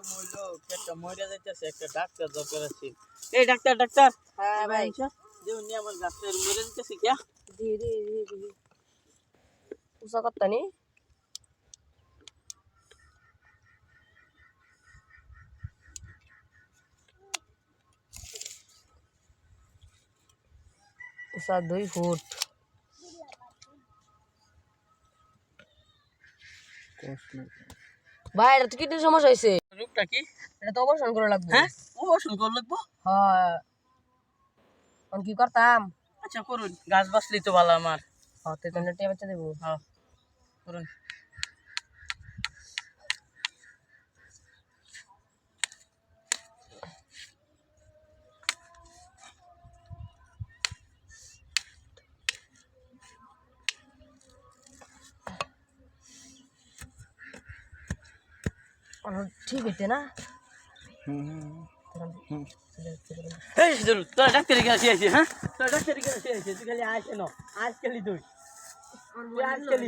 মইলো পেটটা মইরা যাইতেছে একটা ডাক্তার দরকার আছে এই ডাক্তার ডাক্তার হ্যাঁ ভাই দেউ নি আমার গাছের মইরা যাইতেছে কি দি উসা করতানি উসা 2 ফুট ভাই এটা তো কি সমস্যা হইছে রোগটা কি এটা তো অপারেশন করা লাগবে হ্যাঁ অপারেশন করা লাগবে হ্যাঁ কোন কি করতাম আচ্ছা করুন গাছ বাঁচলি তো ভালো আমার হ্যাঁ তো তোমরা টিয়া বাচ্চা দেবো হ্যাঁ করুন ঠিক হইতে না এই জরুর তোরা ডাক্তারের কাছে আসি হ্যাঁ তোরা ডাক্তারের কাছে আসি তুই খালি আসে না আজকালই তুই আজকালই